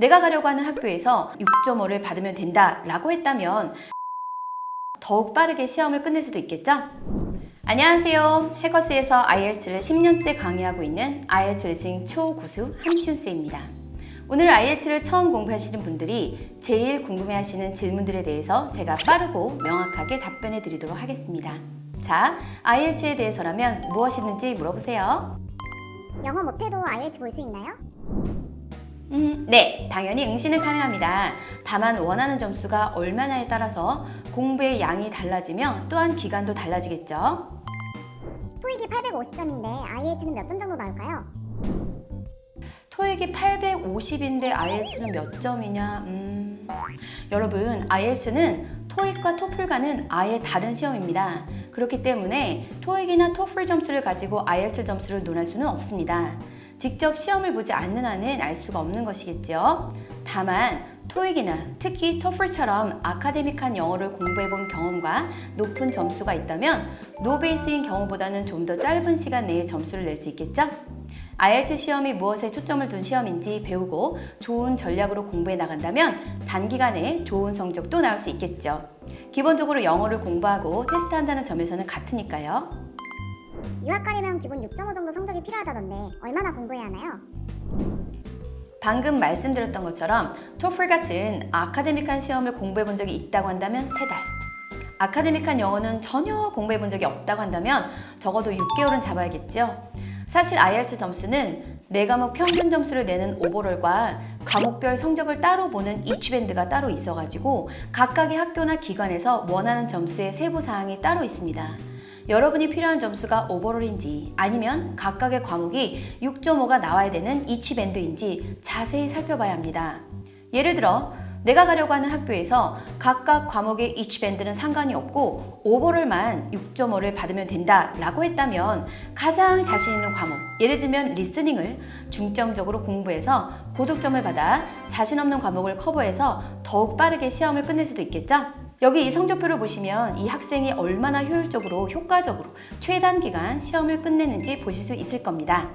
내가 가려고 하는 학교에서 6.5를 받으면 된다 라고 했다면 더욱 빠르게 시험을 끝낼 수도 있겠죠? 안녕하세요. 해커스에서 IELTS를 10년째 강의하고 있는 IELTS 리스닝 초고수 함시훈쌤입니다. 오늘 IELTS를 처음 공부하시는 분들이 제일 궁금해하시는 질문들에 대해서 제가 빠르고 명확하게 답변해 드리도록 하겠습니다. 자, IELTS에 대해서라면 무엇이든지 물어보세요. 영어 못해도 IELTS 볼 수 있나요? 네, 당연히 응시는 가능합니다. 다만 원하는 점수가 얼마냐에 따라서 공부의 양이 달라지며 또한 기간도 달라지겠죠. 토익이 850점인데 IELTS는 몇 점 정도 나올까요? 토익이 850인데 IELTS는 몇 점이냐? 여러분, IELTS는 토익과 토플과는 아예 다른 시험입니다. 그렇기 때문에 토익이나 토플 점수를 가지고 IELTS 점수를 논할 수는 없습니다. 직접 시험을 보지 않는 한은 알 수가 없는 것이겠죠. 다만 토익이나 특히 토플처럼 아카데믹한 영어를 공부해본 경험과 높은 점수가 있다면 노베이스인 경우보다는 좀 더 짧은 시간 내에 점수를 낼 수 있겠죠? IELTS 시험이 무엇에 초점을 둔 시험인지 배우고 좋은 전략으로 공부해 나간다면 단기간에 좋은 성적도 나올 수 있겠죠. 기본적으로 영어를 공부하고 테스트한다는 점에서는 같으니까요. 유학 가려면 기본 6.5 정도 성적이 필요하다던데 얼마나 공부해야 하나요? 방금 말씀드렸던 것처럼 토플 같은 아카데믹한 시험을 공부해 본 적이 있다고 한다면 3달, 아카데믹한 영어는 전혀 공부해 본 적이 없다고 한다면 적어도 6개월은 잡아야겠죠. 사실 IELTS 점수는 4과목 평균 점수를 내는 오버롤과 과목별 성적을 따로 보는 이치밴드가 따로 있어가지고 각각의 학교나 기관에서 원하는 점수의 세부 사항이 따로 있습니다. 여러분이 필요한 점수가 오버롤인지 아니면 각각의 과목이 6.5가 나와야 되는 이치밴드인지 자세히 살펴봐야 합니다. 예를 들어 내가 가려고 하는 학교에서 각각 과목의 이치밴드는 상관이 없고 오버롤만 6.5를 받으면 된다 라고 했다면 가장 자신 있는 과목, 예를 들면 리스닝을 중점적으로 공부해서 고득점을 받아 자신 없는 과목을 커버해서 더욱 빠르게 시험을 끝낼 수도 있겠죠? 여기 이 성적표를 보시면 이 학생이 얼마나 효과적으로 최단 기간 시험을 끝내는지 보실 수 있을 겁니다.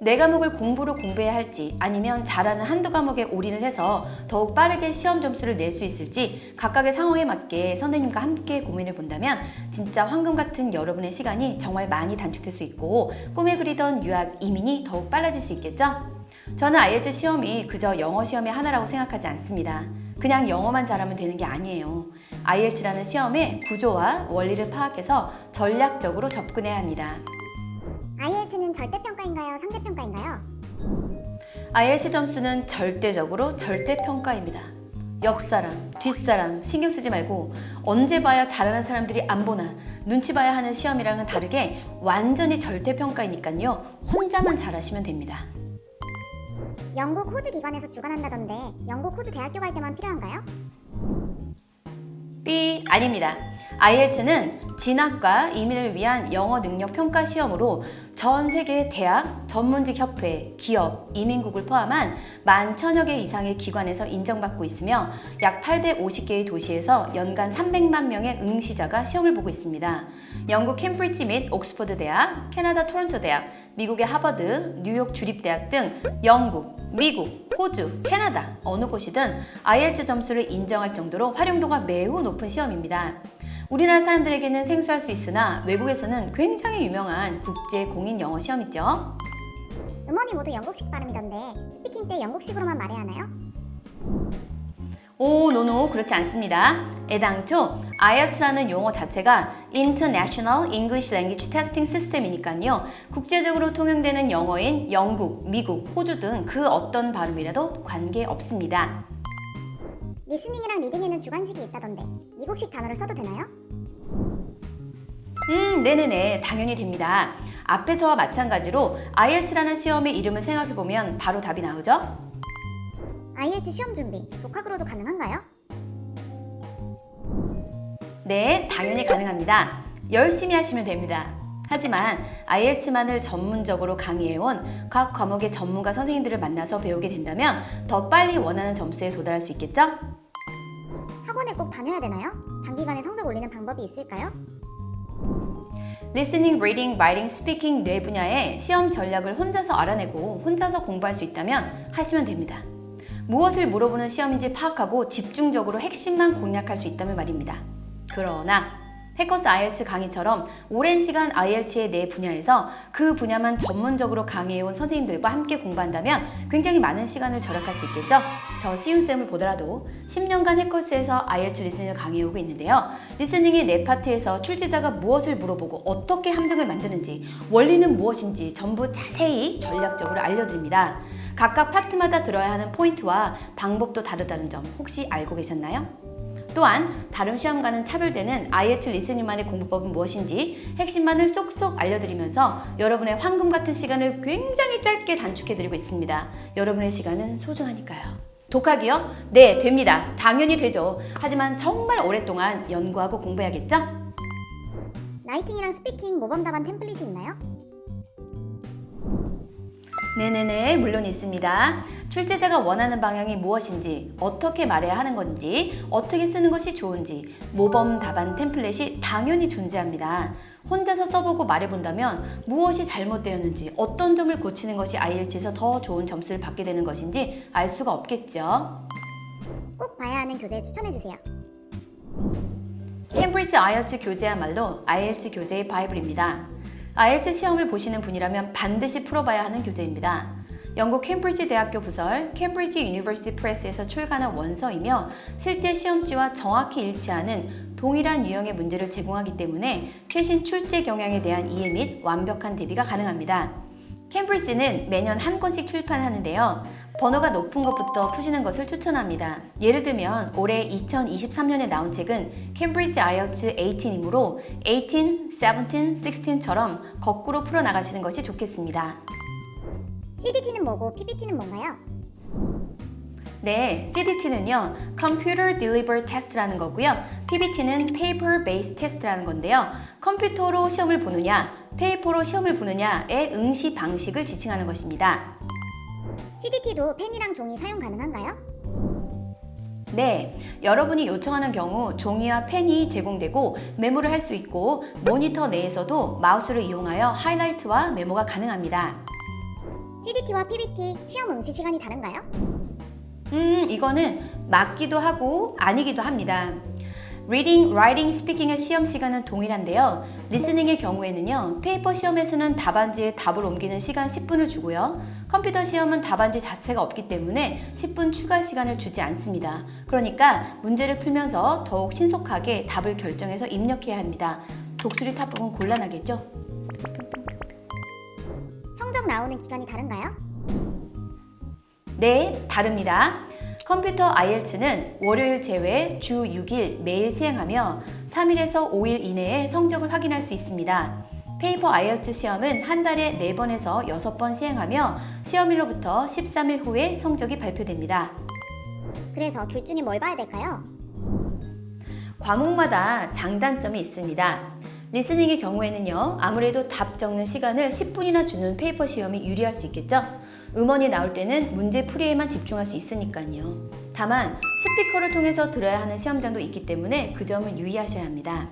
4과목을 공부로 공부해야 할지 아니면 잘하는 한두 과목에 올인을 해서 더욱 빠르게 시험 점수를 낼 수 있을지 각각의 상황에 맞게 선생님과 함께 고민을 본다면 진짜 황금 같은 여러분의 시간이 정말 많이 단축될 수 있고 꿈에 그리던 유학 이민이 더욱 빨라질 수 있겠죠? 저는 IELTS 시험이 그저 영어 시험의 하나라고 생각하지 않습니다. 그냥 영어만 잘하면 되는 게 아니에요. IELTS라는 시험의 구조와 원리를 파악해서 전략적으로 접근해야 합니다. IELTS는 절대평가인가요? 상대평가인가요? IELTS 점수는 절대적으로 절대평가입니다. 옆사람, 뒷사람 신경 쓰지 말고 언제 봐야 잘하는 사람들이 안 보나 눈치 봐야 하는 시험이랑은 다르게 완전히 절대평가이니까요. 혼자만 잘하시면 됩니다. 영국, 호주 기관에서 주관한다던데 영국, 호주 대학교 갈 때만 필요한가요? B 아닙니다. IELTS는 진학과 이민을 위한 영어 능력 평가 시험으로 전 세계 대학, 전문직 협회, 기업, 이민국을 포함한 11,000여 개 이상의 기관에서 인정받고 있으며 약 850개의 도시에서 연간 300만 명의 응시자가 시험을 보고 있습니다. 영국 캠브리지 및 옥스퍼드 대학, 캐나다 토론토 대학, 미국의 하버드, 뉴욕 주립대학 등 영국, 미국, 호주, 캐나다 어느 곳이든 IELTS 점수를 인정할 정도로 활용도가 매우 높은 시험입니다. 우리나라 사람들에게는 생소할 수 있으나 외국에서는 굉장히 유명한 국제 공인 영어 시험이죠. 음원이 모두 영국식 발음이던데 스피킹 때 영국식으로만 말해야 하나요? 오, 노노, 그렇지 않습니다. 애당초 IELTS라는 용어 자체가 International English Language Testing System이니까요. 국제적으로 통용되는 영어인 영국, 미국, 호주 등 그 어떤 발음이라도 관계없습니다. 리스닝이랑 리딩에는 주관식이 있다던데 미국식 단어를 써도 되나요? 네네네, 당연히 됩니다. 앞에서와 마찬가지로 IELTS라는 시험의 이름을 생각해보면 바로 답이 나오죠? IELTS 시험 준비, 독학으로도 가능한가요? 네, 당연히 가능합니다. 열심히 하시면 됩니다. 하지만 IELTS만을 전문적으로 강의해온 각 과목의 전문가 선생님들을 만나서 배우게 된다면 더 빨리 원하는 점수에 도달할 수 있겠죠? 학원에 꼭 다녀야 되나요? 단기간에 성적 올리는 방법이 있을까요? Listening, Reading, Writing, Speaking 뇌 분야의 시험 전략을 혼자서 알아내고 혼자서 공부할 수 있다면 하시면 됩니다. 무엇을 물어보는 시험인지 파악하고 집중적으로 핵심만 공략할 수 있다면 말입니다. 그러나 해커스 IELTS 강의처럼 오랜 시간 IELTS의 내 분야에서 그 분야만 전문적으로 강해온 선생님들과 함께 공부한다면 굉장히 많은 시간을 절약할 수 있겠죠? 저 시윤쌤을 보더라도 10년간 해커스에서 IELTS 리스닝을 강해오고 있는데요. 리스닝의 내 파트에서 출제자가 무엇을 물어보고 어떻게 함정을 만드는지, 원리는 무엇인지 전부 자세히 전략적으로 알려드립니다. 각각 파트마다 들어야 하는 포인트와 방법도 다르다는 점 혹시 알고 계셨나요? 또한 다른 시험과는 차별되는 IELTS 리스닝만의 공부법은 무엇인지 핵심만을 쏙쏙 알려드리면서 여러분의 황금 같은 시간을 굉장히 짧게 단축해드리고 있습니다. 여러분의 시간은 소중하니까요. 독학이요? 네, 됩니다. 당연히 되죠. 하지만 정말 오랫동안 연구하고 공부해야겠죠? 라이팅이랑 스피킹 모범 답안 템플릿이 있나요? 네네네, 물론 있습니다. 출제자가 원하는 방향이 무엇인지, 어떻게 말해야 하는 건지, 어떻게 쓰는 것이 좋은지 모범 답안 템플릿이 당연히 존재합니다. 혼자서 써보고 말해본다면 무엇이 잘못되었는지, 어떤 점을 고치는 것이 IELTS에서 더 좋은 점수를 받게 되는 것인지 알 수가 없겠죠. 꼭 봐야 하는 교재 추천해주세요. 캠브리지 IELTS 교재야말로 IELTS 교재의 바이블입니다. IELTS 시험을 보시는 분이라면 반드시 풀어봐야 하는 교재입니다. 영국 캠브리지 대학교 부설 캠브리지 유니버시티 프레스에서 출간한 원서이며 실제 시험지와 정확히 일치하는 동일한 유형의 문제를 제공하기 때문에 최신 출제 경향에 대한 이해 및 완벽한 대비가 가능합니다. 캠브리지는 매년 한 권씩 출판하는데요. 번호가 높은 것부터 푸시는 것을 추천합니다. 예를 들면 올해 2023년에 나온 책은 캠브리지 IELTS 18이므로 18, 17, 16처럼 거꾸로 풀어나가시는 것이 좋겠습니다. CDT는 뭐고 PPT는 뭔가요? 네, CDT는요, Computer Delivered Test라는 거고요. PPT는 Paper Based Test라는 건데요. 컴퓨터로 시험을 보느냐, 페이퍼로 시험을 보느냐의 응시 방식을 지칭하는 것입니다. CDT도 펜이랑 종이 사용 가능한가요? 네, 여러분이 요청하는 경우 종이와 펜이 제공되고 메모를 할 수 있고 모니터 내에서도 마우스를 이용하여 하이라이트와 메모가 가능합니다. CDT와 PPT 시험 응시 시간이 다른가요? 이거는 맞기도 하고 아니기도 합니다. Reading, Writing, Speaking의 시험 시간은 동일한데요. 리스닝의 경우에는요, 페이퍼 시험에서는 답안지에 답을 옮기는 시간 10분을 주고요. 컴퓨터 시험은 답안지 자체가 없기 때문에 10분 추가 시간을 주지 않습니다. 그러니까 문제를 풀면서 더욱 신속하게 답을 결정해서 입력해야 합니다. 독수리 탑 부분 곤란하겠죠? 성적 나오는 기간이 다른가요? 네, 다릅니다. 컴퓨터 IELTS는 월요일 제외 주 6일 매일 시행하며 3일에서 5일 이내에 성적을 확인할 수 있습니다. 페이퍼 IELTS 시험은 한 달에 4번에서 6번 시행하며 시험일로부터 13일 후에 성적이 발표됩니다. 그래서 둘 중에 뭘 봐야 될까요? 과목마다 장단점이 있습니다. 리스닝의 경우에는요, 아무래도 답 적는 시간을 10분이나 주는 페이퍼 시험이 유리할 수 있겠죠? 음원이 나올 때는 문제 풀이에만 집중할 수 있으니까요. 다만 스피커를 통해서 들어야 하는 시험장도 있기 때문에 그 점을 유의하셔야 합니다.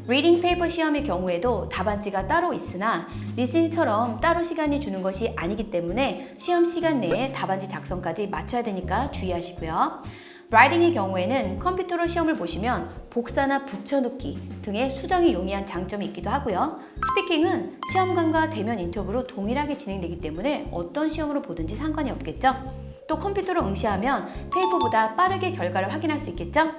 리딩 페이퍼 시험의 경우에도 답안지가 따로 있으나 리스닝처럼 따로 시간이 주는 것이 아니기 때문에 시험 시간 내에 답안지 작성까지 맞춰야 되니까 주의하시고요. 라이팅의 경우에는 컴퓨터로 시험을 보시면 복사나 붙여넣기 등의 수정이 용이한 장점이 있기도 하고요. 스피킹은 시험관과 대면 인터뷰로 동일하게 진행되기 때문에 어떤 시험으로 보든지 상관이 없겠죠. 또 컴퓨터로 응시하면 페이퍼보다 빠르게 결과를 확인할 수 있겠죠?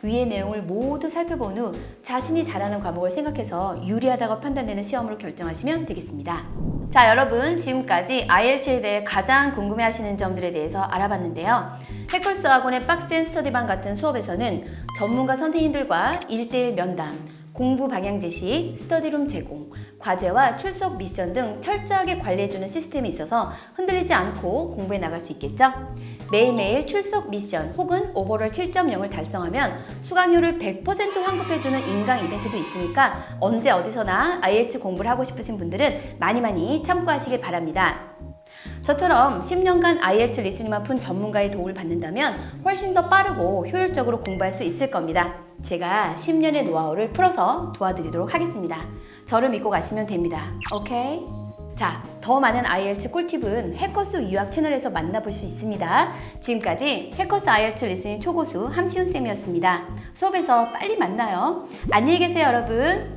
위의 내용을 모두 살펴본 후 자신이 잘하는 과목을 생각해서 유리하다고 판단되는 시험으로 결정하시면 되겠습니다. 자, 여러분 지금까지 IELTS에 대해 가장 궁금해하시는 점들에 대해서 알아봤는데요. 해커스 학원의 빡센 스터디방 같은 수업에서는 전문가 선생님들과 1:1 면담, 공부 방향 제시, 스터디룸 제공, 과제와 출석 미션 등 철저하게 관리해주는 시스템이 있어서 흔들리지 않고 공부해 나갈 수 있겠죠? 매일매일 출석 미션 혹은 오버롤 7.0을 달성하면 수강료를 100% 환급해주는 인강 이벤트도 있으니까 언제 어디서나 IELTS 공부를 하고 싶으신 분들은 많이 참고하시길 바랍니다. 저처럼 10년간 IELTS 리스닝만 푼 전문가의 도움을 받는다면 훨씬 더 빠르고 효율적으로 공부할 수 있을 겁니다. 제가 10년의 노하우를 풀어서 도와드리도록 하겠습니다. 저를 믿고 가시면 됩니다. 오케이? 자, 더 많은 IELTS 꿀팁은 해커스 유학 채널에서 만나볼 수 있습니다. 지금까지 해커스 IELTS 리스닝 초고수 함시훈 쌤이었습니다. 수업에서 빨리 만나요. 안녕히 계세요, 여러분.